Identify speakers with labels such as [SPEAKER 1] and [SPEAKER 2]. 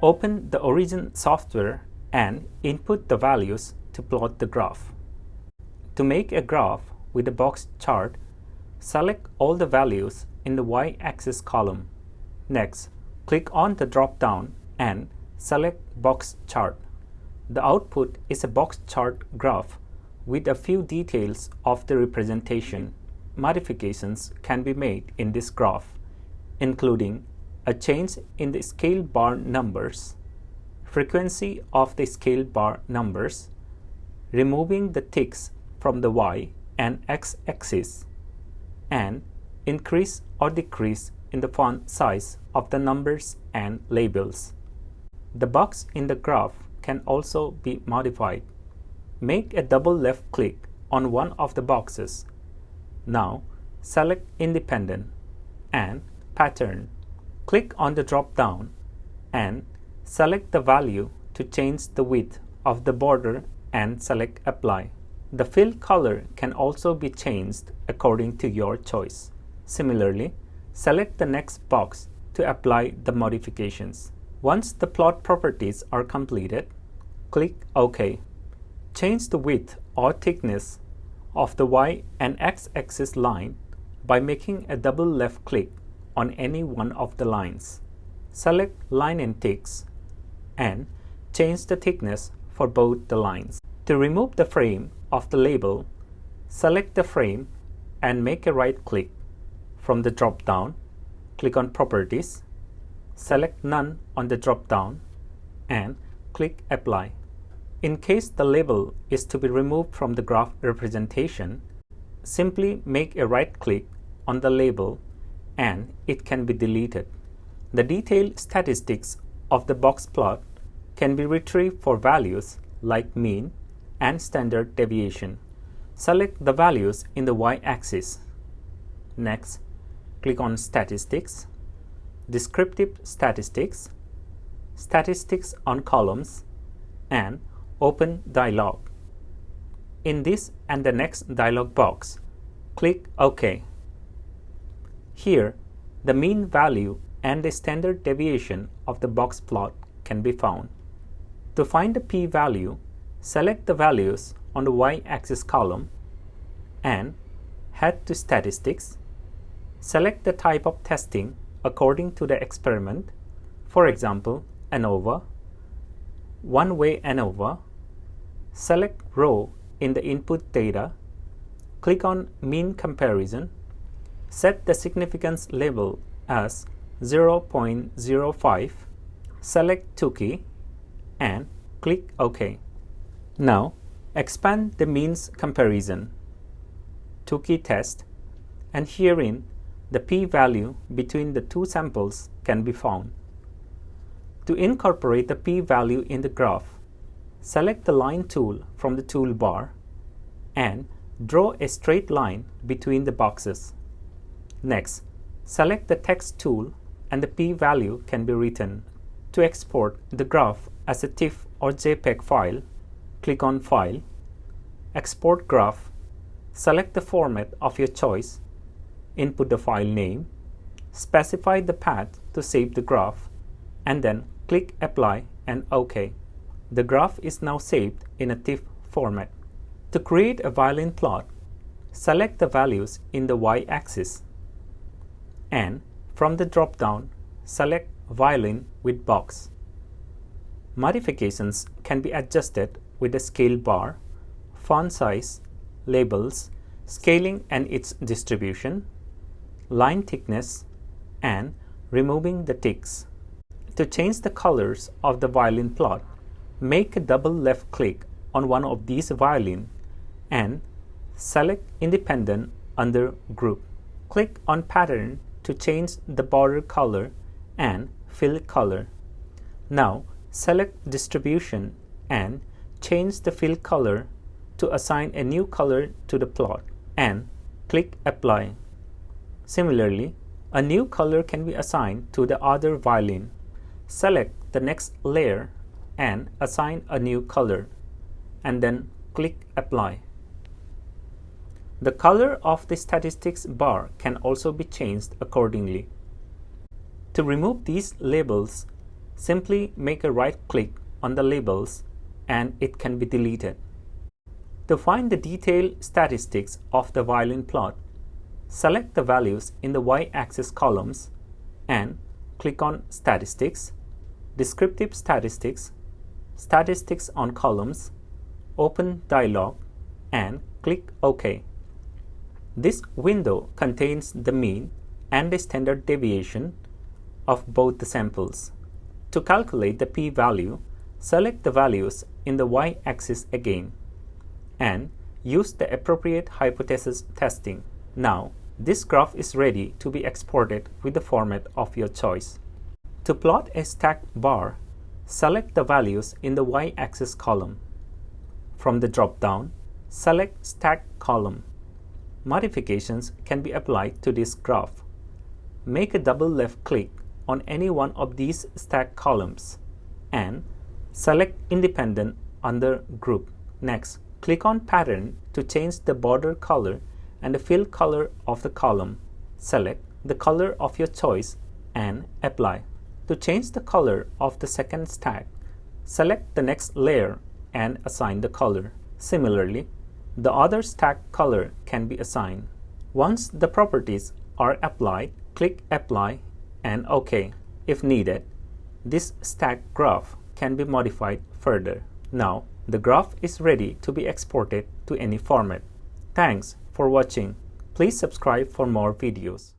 [SPEAKER 1] Open the Origin software and input the values to plot the graph. To make a graph with a box chart, select all the values in the y-axis column. Next, click on the drop-down and select Box Chart. The output is a box chart graph with a few details of the representation. Modifications can be made in this graph, including a change in the scale bar numbers, frequency of the scale bar numbers, removing the ticks from the y and x axis, and increase or decrease in the font size of the numbers and labels. The box in the graph can also be modified. Make a double left click on one of the boxes. Now select Independent and Pattern. Click on the drop-down and select the value to change the width of the border and select Apply. The fill color can also be changed according to your choice. Similarly, select the next box to apply the modifications. Once the plot properties are completed, click OK. Change the width or thickness of the y and x-axis line by making a double left click on any one of the lines. Select Line and Ticks and change the thickness for both the lines. To remove the frame of the label, select the frame and make a right click. From the drop-down, click on Properties, select None on the drop-down and click Apply. In case the label is to be removed from the graph representation, simply make a right click on the label and it can be deleted. The detailed statistics of the box plot can be retrieved for values like mean and standard deviation. Select the values in the y-axis. Next, click on Statistics, Descriptive Statistics, Statistics on Columns, and Open Dialog. In this and the next dialog box, click OK. Here, the mean value and the standard deviation of the box plot can be found. To find the p-value, select the values on the y-axis column and head to Statistics. Select the type of testing according to the experiment, for example, ANOVA, one-way ANOVA. Select row in the input data, click on Mean Comparison, set the significance label as 0.05, select Tukey, and click OK. Now, expand the means comparison, Tukey test, and herein the p-value between the two samples can be found. To incorporate the p-value in the graph, select the Line tool from the toolbar and draw a straight line between the boxes. Next, select the Text tool and the p-value can be written. To export the graph as a TIFF or JPEG file, click on File, Export Graph, select the format of your choice, input the file name, specify the path to save the graph, and then click Apply and OK. The graph is now saved in a TIFF format. To create a Violin plot, select the values in the y-axis and from the drop-down, select Violin with box. Modifications can be adjusted with the scale bar, font size, labels, scaling and its distribution, line thickness, and removing the ticks. To change the colors of the Violin plot, make a double left click on one of these violin and select Independent under Group. Click on Pattern to change the border color and fill color. Now select Distribution and change the fill color to assign a new color to the plot and click Apply. Similarly, a new color can be assigned to the other violin. Select the next layer and assign a new color and then click Apply. The color of the statistics bar can also be changed accordingly. To remove these labels, simply make a right click on the labels and it can be deleted. To find the detailed statistics of the violin plot, select the values in the y-axis columns and click on Statistics, Descriptive Statistics, Statistics on Columns, Open Dialog, and click OK. This window contains the mean and the standard deviation of both the samples. To calculate the p-value, select the values in the y-axis again and use the appropriate hypothesis testing. Now, this graph is ready to be exported with the format of your choice. To plot a stacked bar, select the values in the y-axis column. From the drop-down, select Stacked Column. Modifications can be applied to this graph. Make a double left click on any one of these stacked columns and select Independent under Group. Next, click on Pattern to change the border color and the fill color of the column. Select the color of your choice and apply. To change the color of the second stack, select the next layer and assign the color. Similarly, the other stack color can be assigned. Once the properties are applied, click Apply and OK. If needed, this stack graph can be modified further. Now, the graph is ready to be exported to any format. Thanks for watching. Please subscribe for more videos.